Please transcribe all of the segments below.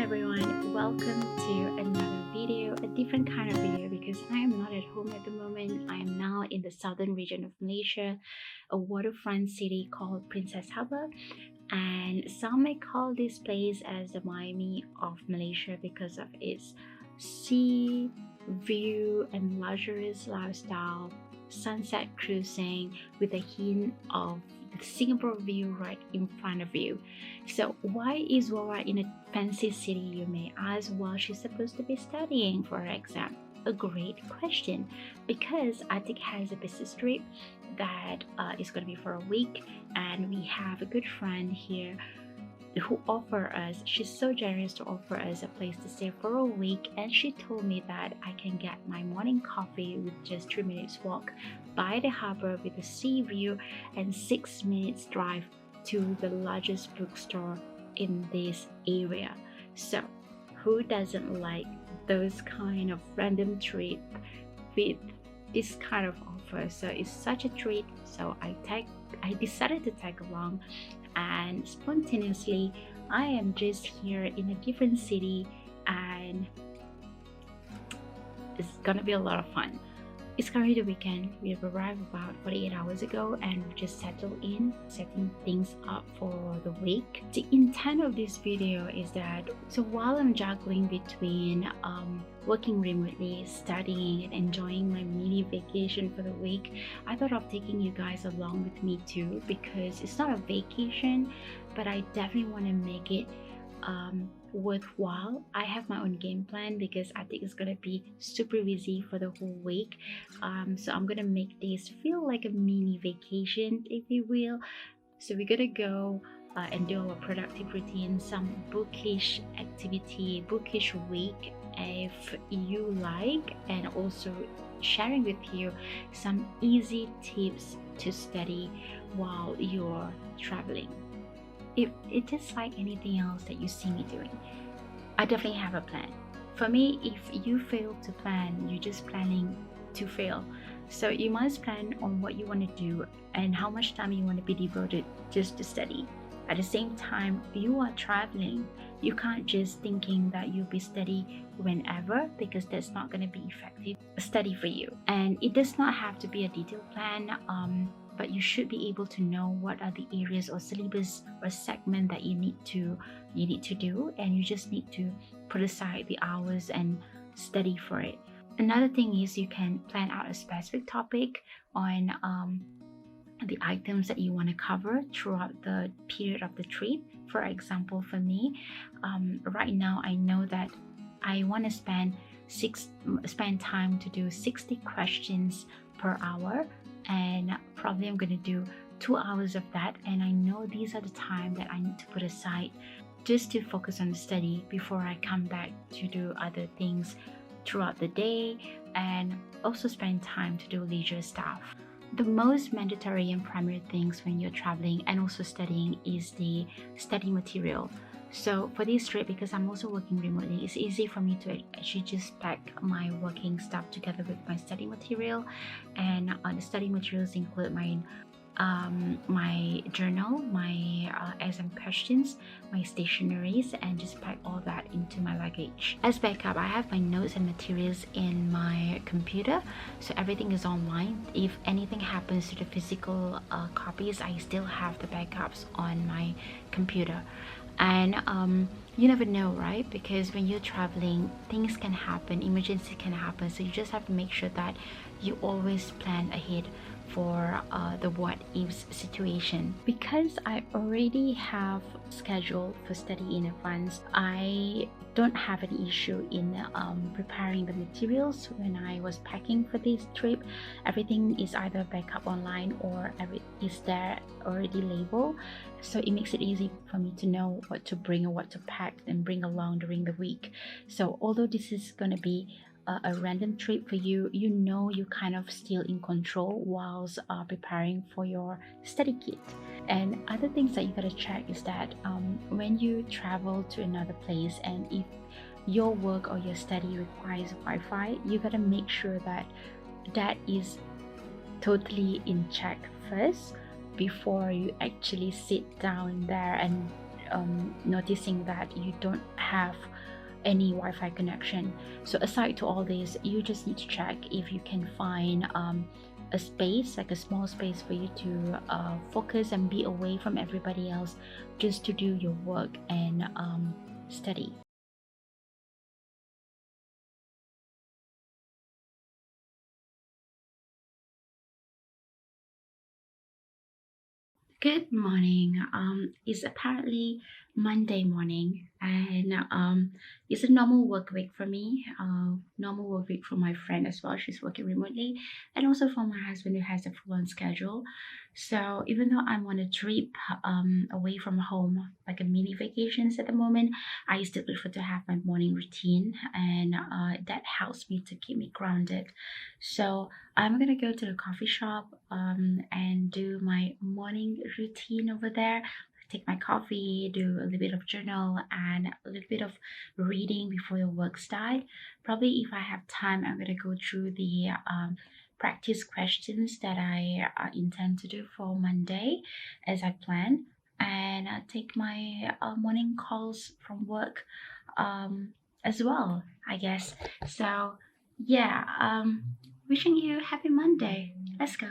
everyone, welcome to another video, a different kind of video because I am not at home at the moment. I am now in the southern region of Malaysia, a waterfront city called Princess Harbour, and some may call this place as the Miami of Malaysia because of its sea view and luxurious lifestyle, sunset cruising with a hint of the Singapore view right in front of you. So why is Wawa in a fancy city, you may ask, while she's supposed to be studying for her exam? A great question, because Atik has a business trip that is going to be for a week, and we have a good friend here who offer us, she's so generous to offer us a place to stay for a week, and she told me that I can get my morning coffee with just 3 minutes walk by the harbour with a sea view and 6 minutes drive to the largest bookstore in this area. So who doesn't like those kind of random treat with this kind of offer? So it's such a treat, so I decided to tag along, and spontaneously I am just here in a different city, and it's gonna be a lot of fun. It's currently the weekend. We have arrived about 48 hours ago, and we've just settled in, setting things up for the week. The intent of this video is that, so while I'm juggling between working remotely, studying, and enjoying my mini vacation for the week, I thought of taking you guys along with me too, because it's not a vacation, but I definitely want to make it worthwhile. I have my own game plan because I think it's gonna be super busy for the whole week, so I'm gonna make this feel like a mini vacation, if you will. So we're gonna go and do our productive routine, some bookish activity, bookish week if you like, and also sharing with you some easy tips to study while you're traveling. If it is like anything else that you see me doing, I definitely have a plan. For me, if you fail to plan, you're just planning to fail. So you must plan on what you want to do and how much time you want to be devoted just to study. At the same time, you are traveling. You can't just thinking that you'll be study whenever, because that's not going to be effective study for you. And it does not have to be a detailed plan, but you should be able to know what are the areas or syllabus or segment that you need to do, and you just need to put aside the hours and study for it. Another thing is you can plan out a specific topic on the items that you want to cover throughout the period of the trip. For example, for me, right now I know that I want to spend time to do 60 questions per hour, and probably I'm going to do 2 hours of that, and I know these are the time that I need to put aside just to focus on the study before I come back to do other things throughout the day, and also spend time to do leisure stuff. The most mandatory and primary things when you're traveling and also studying is the study material. So for this trip, because I'm also working remotely, it's easy for me to actually just pack my working stuff together with my study material. And the study materials include my journal, my exam questions, my stationeries, and just pack all that into my luggage. As backup, I have my notes and materials in my computer, so everything is online. If anything happens to the physical copies, I still have the backups on my computer. And you never know, right? Because when you're traveling, things can happen, emergency can happen, so you just have to make sure that you always plan ahead for the what ifs situation. Because I already have scheduled for study in advance, I don't have an issue in preparing the materials when I was packing for this trip. Everything is either backup online or is there already labeled, so it makes it easy for me to know what to bring or what to pack and bring along during the week. So although this is going to be a random trip for you, you know you're kind of still in control whilst preparing for your study kit. And other things that you gotta check is that when you travel to another place, and if your work or your study requires Wi-Fi, you gotta make sure that that is totally in check first before you actually sit down there and noticing that you don't have any Wi-Fi connection. So aside to all this, you just need to check if you can find a space, like a small space for you to focus and be away from everybody else, just to do your work and study. Good morning. It's apparently Monday morning, and it's a normal work week for me. Normal work week for my friend as well. She's working remotely, and also for my husband who has a full-on schedule. So even though I'm on a trip away from home, like a mini vacations at the moment, I still prefer to have my morning routine, and that helps me to keep me grounded. So I'm gonna go to the coffee shop and do my morning routine over there. Take my coffee, do a little bit of journal and a little bit of reading before the work start. Probably if I have time, I'm gonna go through the practice questions that I intend to do for Monday as I plan, and take my morning calls from work as well, I guess. So yeah, wishing you happy Monday. Let's go.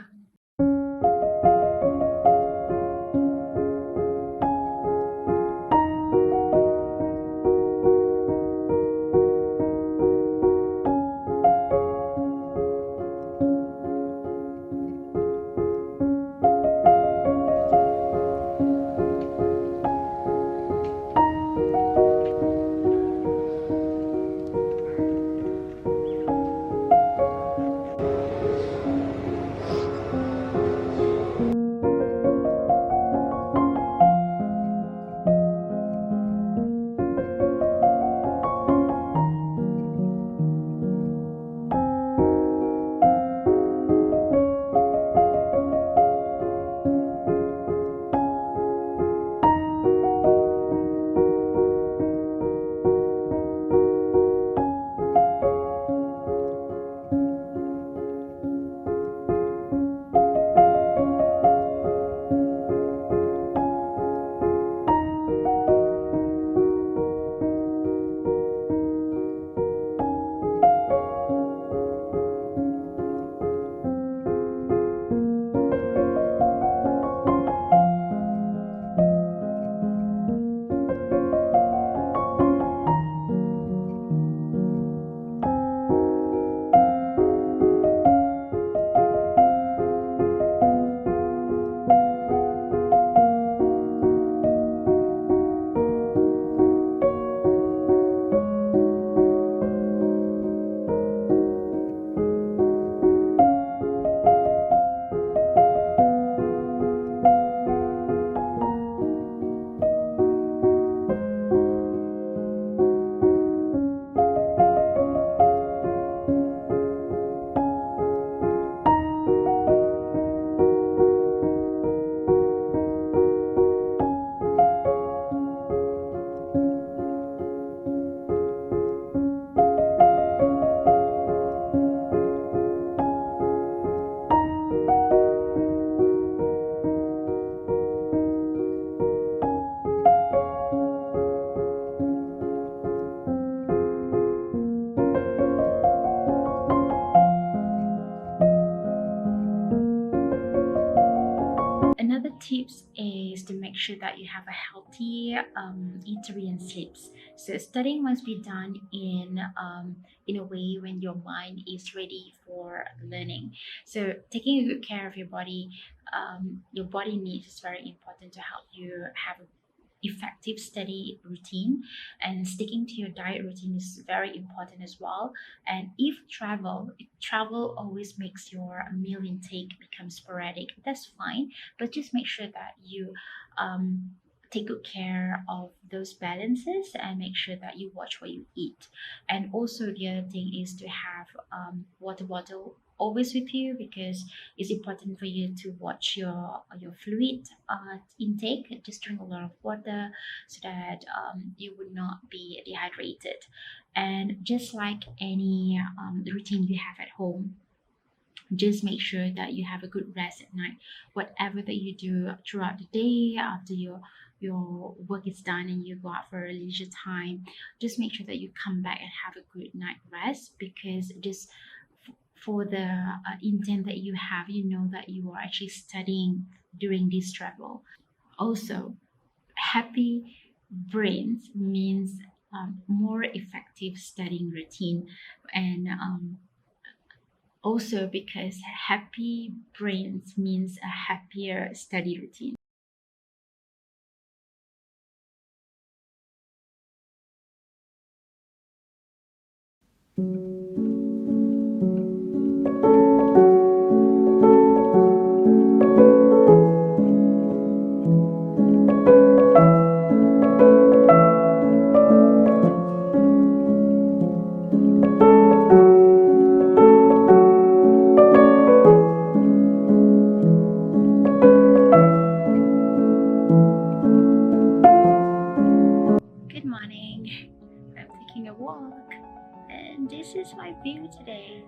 Another tips is to make sure that you have a healthy eatery and sleeps. So studying must be done in a way when your mind is ready for learning. So taking good care of your body needs is very important to help you have a effective study routine, and sticking to your diet routine is very important as well. And if travel always makes your meal intake become sporadic, that's fine, but just make sure that you um, take good care of those balances and make sure that you watch what you eat. And also the other thing is to have water bottle always with you, because it's important for you to watch your fluid intake. Just drink a lot of water so that you would not be dehydrated. And just like any routine you have at home, just make sure that you have a good rest at night. Whatever that you do throughout the day, after your your work is done and you go out for a leisure time, just make sure that you come back and have a good night rest, because just for the intent that you have, you know that you are actually studying during this travel. Also, happy brains means more effective studying routine, and also because happy brains means a happier study routine. Good morning. I'm taking a walk, and this is my view today.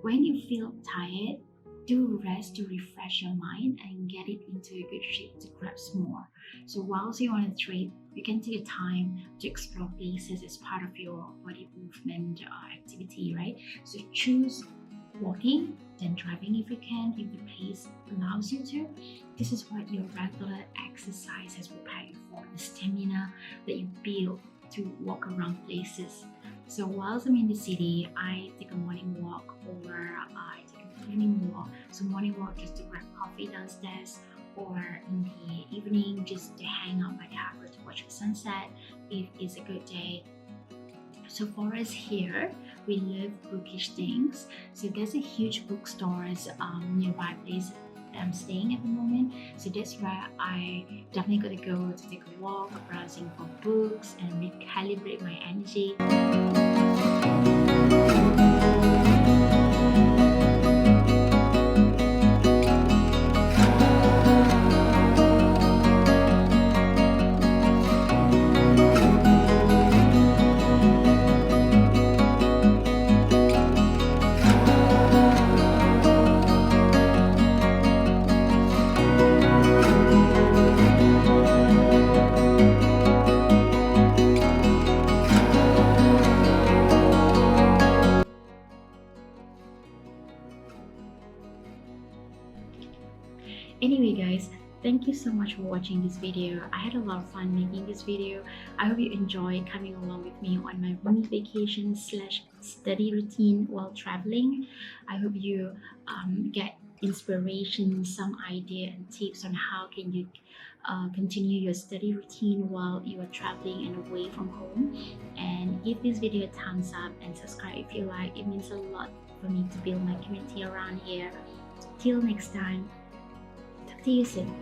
When you feel tired, do rest to refresh your mind and get it into a good shape to grasp more. So whilst you're on a trip, you can take a time to explore places as part of your body movement activity, right? So choose walking, then driving if you can, if the pace allows you to. This is what your regular exercise has prepared you for, the stamina that you build to walk around places. So whilst I'm in the city, I take a morning walk or I take an evening walk. So morning walk just to grab coffee downstairs, or in the evening just to hang out by the harbour to watch the sunset if it's a good day. So for us here, we love bookish things. So there's a huge bookstores nearby place that I'm staying at the moment. So that's where I definitely gotta go to take a walk, browsing for books and recalibrate my energy. thank you so much for watching this video. I had a lot of fun making this video. I hope you enjoy coming along with me on my mini vacation slash study routine while traveling. I hope you get inspiration, some idea and tips on how can you continue your study routine while you are traveling and away from home. And give this video a thumbs up and subscribe if you like. It means a lot for me to build my community around here. Till next time, talk to you soon.